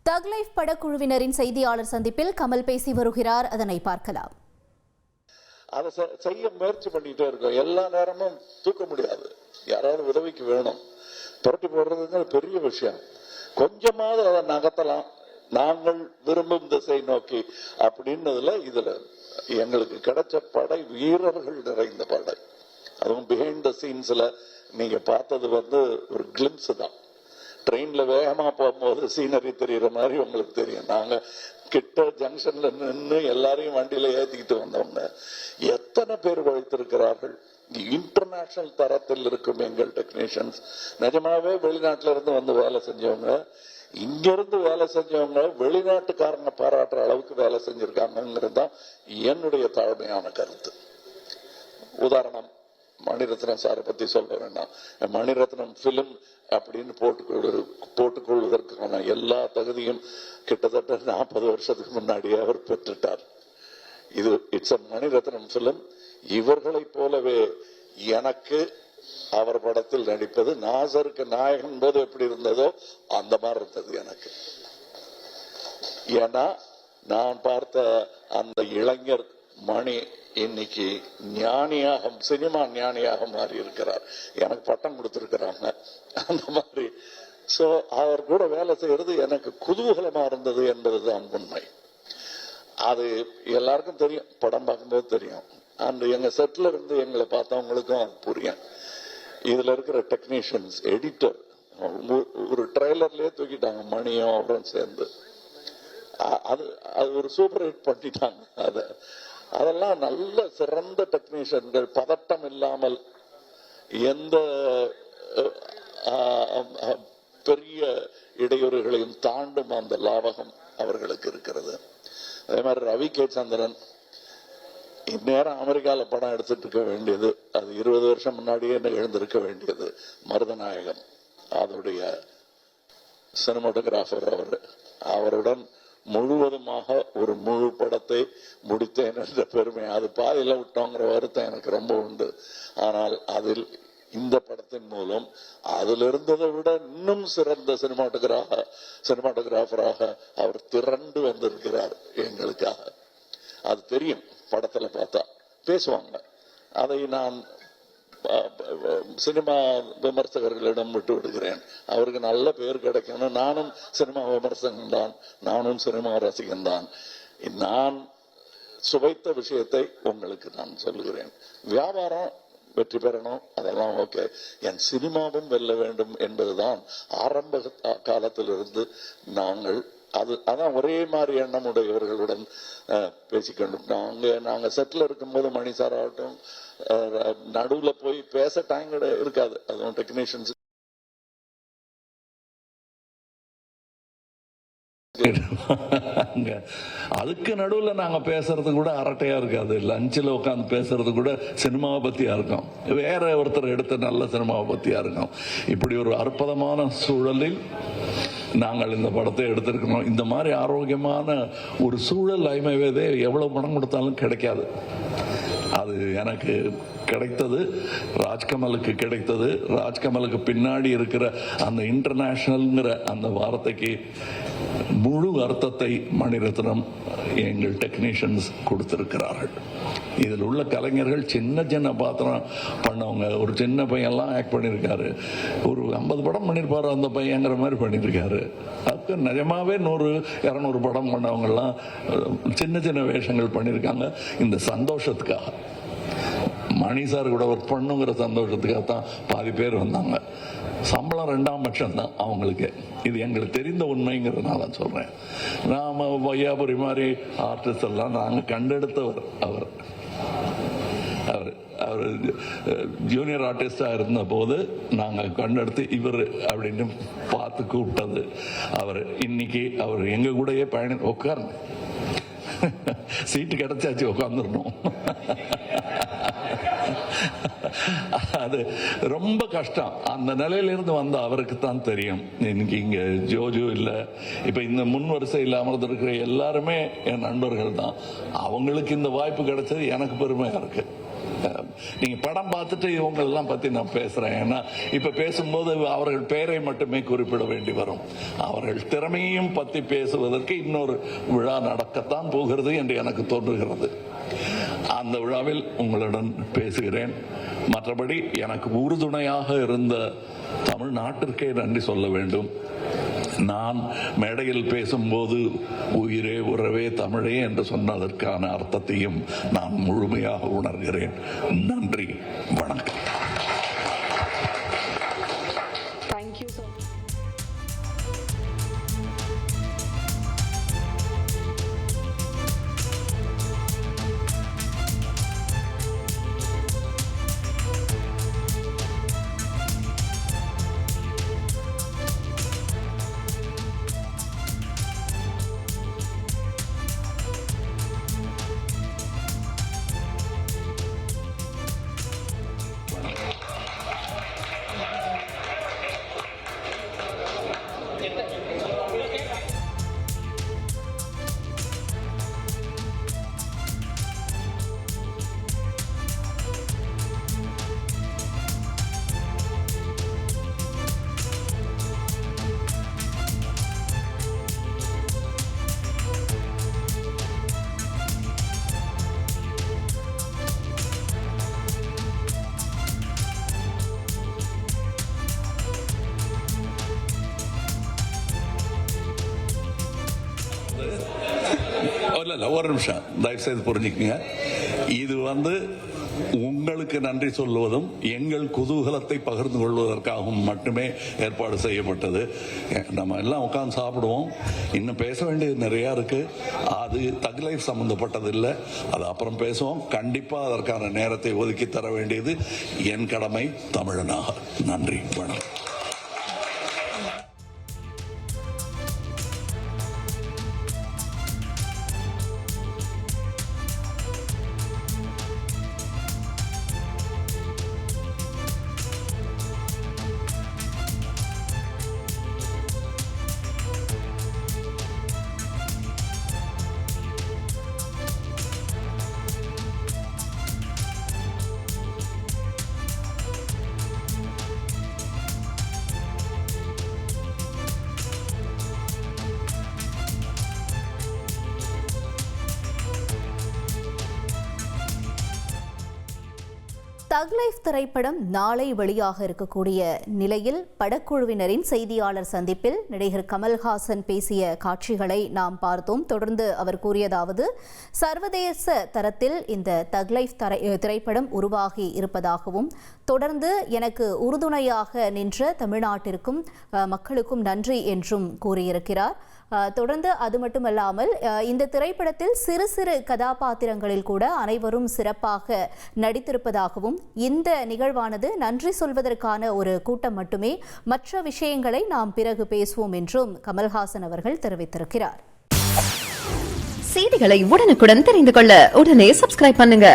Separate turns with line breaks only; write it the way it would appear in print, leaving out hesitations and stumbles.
தக் லைஃப் படக்குழுவினரின் செய்தியாளர் சந்திப்பில் கமல் பேசி வருகிறார். அதனை பார்க்கலாம்.
அதை செய்ய முயற்சி பண்ணிட்டே இருக்கோம். எல்லா நேரமும் தூக்க முடியாது, யாராவது உதவிக்கு வேணும். புரட்டி போடுறதுங்க பெரிய விஷயம். கொஞ்சமாவது அதை நகர்த்தலாம், நாங்கள் விரும்பும் திசை நோக்கி அப்படின்னதுல இதுல எங்களுக்கு கிடைச்ச படை வீரர்கள் நிறைந்த படை. அதுவும் பிஹைண்ட் த சீன்ஸ்ல நீங்க பார்த்தது ஒரு கிளிம்ஸ் தான். ட்ரெயின்ல வேகமா போகும்போது சீனரி தெரியுற மாதிரி உங்களுக்கு தெரியும். நாங்க கிட்ட ஜங்ஷன்ல நின்று எல்லாரையும் வண்டியில ஏத்திக்கிட்டு வந்தவங்க எத்தனை பேர் உழைத்திருக்கிறார்கள். இன்டர்நேஷனல் தரத்தில் இருக்கும் எங்கள் டெக்னீஷியன்ஸ். நிஜமாவே வெளிநாட்டுல இருந்து வந்து வேலை செஞ்சவங்க, இங்க இருந்து வேலை செஞ்சவங்க வெளிநாட்டுக்காரங்க பாராட்டுற அளவுக்கு வேலை செஞ்சிருக்காங்கிறது தான் என்னுடைய தாழ்மையான கருத்து. உதாரணம், மணிரத்னம் சாரை பத்தி சொல்ல வேண்டாம். மணிரத்னம் பிலிம் அப்படின்னு போட்டுக்கொள்வதற்கான எல்லா தகுதியும் கிட்டத்தட்ட 40 வருஷத்துக்கு முன்னாடியே அவர் பெற்றுட்டார். இது இட்ஸ் அ மணிரத்னம் பிலிம். இவர்களை போலவே எனக்கு அவர் படத்தில் நடிப்பது, நாசருக்கு நாயகன் போது எப்படி இருந்ததோ அந்த மாதிரி இருந்தது எனக்கு. ஏன்னா நான் பார்த்த அந்த இளைஞர் மணி இன்னைக்கு ஞானியாக, சினிமா ஞானியாக மாறி இருக்கிறார். எனக்கு பட்டம் கொடுத்திருக்கிறாங்க அந்த மாதிரி. சோ அவர் கூட வேலை செய்யறது எனக்கு குதூகலமா இருந்தது என்பதுதான் உண்மை. அது எல்லாருக்கும் தெரியும், படம் பார்க்கும்போது தெரியும். அந்த எங்க செட்ல இருந்து எங்களை பார்த்தவங்களுக்கும் புரியும். இதுல இருக்கிற டெக்னீஷியன்ஸ், எடிட்டர் ஒரு ட்ரெய்லர்லயே தூக்கிட்டாங்க மணியும் அவரும் சேர்ந்து. அது ஒரு சூப்பர் ஹிட் பண்ணிட்டாங்க. அதெல்லாம் நல்ல சிறந்த டெக்னீஷியன்கள், பதட்டம் இல்லாமல் எந்த பெரிய இடையூறுகளையும் தாண்டும் அந்த லாபகம் அவர்களுக்கு இருக்கிறது. அதே மாதிரி ரவி கே சந்திரன் இந்நேரம் அமெரிக்கால படம் எடுத்துட்டு இருக்க வேண்டியது, அது 20 வருஷம் முன்னாடியே எழுந்திருக்க வேண்டியது. மருதநாயகம் அதோடைய சினிமாட்டோகிராஃபர் அவருடன் முழுவதுமாக ஒரு முழு படத்தை முடித்தேன் என்ற பெருமை. அது பாதியில விட்டோங்கிற வருத்தம் எனக்கு ரொம்ப உண்டு. ஆனால் அதில் இந்த படத்தின் மூலம் அதில் இருந்ததை விட இன்னும் சிறந்த சினிமாட்டோகிராஃபராக அவர் திரண்டு வந்திருக்கிறார் எங்களுக்காக. அது தெரியும், படத்துல பார்த்தா பேசுவாங்க. அதை நான் சினிமா விமர்சகர்களிடம் விட்டு விடுகிறேன். அவருக்கு நல்ல பேர் கிடைக்கணும். நானும் சினிமா விமர்சகன் தான், நானும் சினிமா ரசிகன் தான். நான் சுவைத்த விஷயத்தை உங்களுக்கு நான் சொல்லுகிறேன். வியாபாரம் வெற்றி பெறணும், அதெல்லாம் ஓகே. என் சினிமாவும் வெல்ல வேண்டும் என்பதுதான் ஆரம்ப காலத்திலிருந்து நாங்கள் அதான் ஒரே மாதிரி எண்ணம் உடையவர்களுடன் பேசிக்கொண்டோம். நாங்க செட்டில் இருக்கும்போது மணி சார் ஆகட்டும், நடுவுல போய் பேச டைம் இருக்காது. அதுவும் டெக்னீஷியன்ஸ்
அதுக்கு நடுவுல நாங்க பேசுறது கூட அரட்டையா இருக்காது. லஞ்சில் உட்காந்து பேசுறது கூட சினிமாவை பத்தியா இருக்கும், வேற ஒருத்தர் எடுத்த நல்ல சினிமாவை பத்தியா இருக்கும். இப்படி ஒரு அற்புதமான சூழலில் நாங்கள் இந்த படத்தை எடுத்திருக்கணும். இந்த மாதிரி ஆரோக்கியமான ஒரு சூழல் ஐமவேதே எவ்வளவு பணம் கொடுத்தாலும் கிடைக்காது. அது எனக்கு கிடைத்தது, ராஜ்கமலுக்கு கிடைத்தது. ராஜ்கமலுக்கு பின்னாடி இருக்கிற அந்த இன்டர்நேஷனல்ங்கிற அந்த வார்த்தைக்கு முழு அர்த்தத்தை மணிரத்னம் எங்கள் டெக்னீஷியன்ஸ் கொடுத்திருக்கிறார்கள். இதில் உள்ள கலைஞர்கள் சின்ன சின்ன பாத்திரம் பண்ணவங்க. ஒரு சின்ன பையன்லாம் ஆக்ட் பண்ணியிருக்காரு, ஒரு 50 படம் பண்ணியிருப்பாரு அந்த பையங்கிற மாதிரி பண்ணியிருக்காரு. அதுக்கு நிஜமாவே 100-200 படம் பண்ணவங்கலாம் சின்ன சின்ன வேஷங்கள் பண்ணியிருக்காங்க. இந்த சந்தோஷத்துக்காக, மணி சார் கூட ஒர்க் பண்ணுங்கிற சந்தோஷத்துக்காக தான் பாதி பேர் வந்தாங்க. சம்பளம் 2ஆம் பட்சம் தான் அவங்களுக்கு. இது எங்களுக்கு தெரிந்த உண்மைங்கிறதுனால சொல்றேன். நாம வையாபுரி மாதிரி ஆர்டிஸ்ட் எல்லாம் நாங்க கண்டெடுத்தவர். அவர் ஜூனியர் ஆர்டிஸ்டா இருந்த போது நாங்க கண்டெடுத்து இவர் அப்படின்னு பார்த்து கூப்பிட்டது அவர். இன்னைக்கு அவர் எங்க கூடயே உட்காருங்க, சீட்டு கிடைச்சாச்சு, உட்காந்துடணும். அது ரொம்ப கஷ்டம். அந்த நிலையிலிருந்து வந்த அவருக்கு தான் தெரியும். இன்னைக்கு இங்க ஜோஜோ இல்ல, இப்ப இந்த முன் வரிசையில் அமர்ந்திருக்கிற எல்லாருமே என் நண்பர்கள் தான். அவங்களுக்கு இந்த வாய்ப்பு கிடைச்சது எனக்கு பெருமையா இருக்கு. நீங்க படம் பார்த்துட்டு இவங்க எல்லாம் பத்தி நான் பேசுறேன். ஏன்னா இப்ப பேசும்போது அவர்கள் பெயரை மட்டுமே குறிப்பிட வேண்டி வரும். அவர்கள் திறமையும் பத்தி பேசுவதற்கு இன்னொரு விழா நடக்கத்தான் போகிறது என்று எனக்கு தோன்றுகிறது. அந்த விழாவில் உங்களுடன் பேசுகிறேன். மற்றபடி எனக்கு உறுதுணையாக இருந்த தமிழ்நாட்டிற்கே நன்றி சொல்ல வேண்டும். நான் மேடையில் பேசும்போது உயிரே உறவே தமிழே என்று சொன்னதற்கான அர்த்தத்தையும் நான் முழுமையாக உணர்கிறேன். நன்றி, வணக்கம்.
Thank you sir.
ஒரு நிமிஷம் தயவு செய்து புரிஞ்சுக்கங்க. இது உங்களுக்கு நன்றி சொல்லுவதும் எங்கள் குதூகலத்தை பகிர்ந்து கொள்வதற்காகவும் மட்டுமே ஏற்பாடு செய்யப்பட்டது. நம்ம எல்லாம் உட்கார்ந்து சாப்பிடுவோம். இன்னும் பேச வேண்டியது நிறைய இருக்கு. அது தக் லைஃப் சம்பந்தப்பட்டது இல்லை. அது அப்புறம் பேசுவோம். கண்டிப்பா அதற்கான நேரத்தை ஒதுக்கி தர வேண்டியது என் கடமை தமிழனாக. நன்றி, வணக்கம்.
தக் லைஃப் திரைப்படம் நாளை வெளியாக இருக்கக்கூடிய நிலையில் படக்குழுவினரின் செய்தியாளர் சந்திப்பில் நடிகர் கமல்ஹாசன் பேசிய காட்சிகளை நாம் பார்த்தோம். தொடர்ந்து அவர் கூறியதாவது, சர்வதேச தரத்தில் இந்த தக் லைஃப் திரைப்படம் உருவாகி இருப்பதாகவும், தொடர்ந்து எனக்கு உறுதுணையாக நின்ற தமிழ்நாட்டிற்கும் மக்களுக்கும் நன்றி என்றும் கூறியிருக்கிறார். தொடர்ந்து அது மட்டுமல்லாமல் இந்த திரைப்படத்தில் சிறு சிறு கதாபாத்திரங்களில் கூட அனைவரும் சிறப்பாக நடித்திருப்பதாகவும், இந்த நிகழ்வானது நன்றி சொல்வதற்கான ஒரு கூட்டம் மட்டுமே, மற்ற விஷயங்களை நாம் பிறகு பேசுவோம் என்றும் கமல்ஹாசன் அவர்கள் தெரிவித்திருக்கிறார்.
செய்திகளை உடனுக்குடன் தெரிந்து கொள்ள உடனே சப்ஸ்கிரைப் பண்ணுங்க.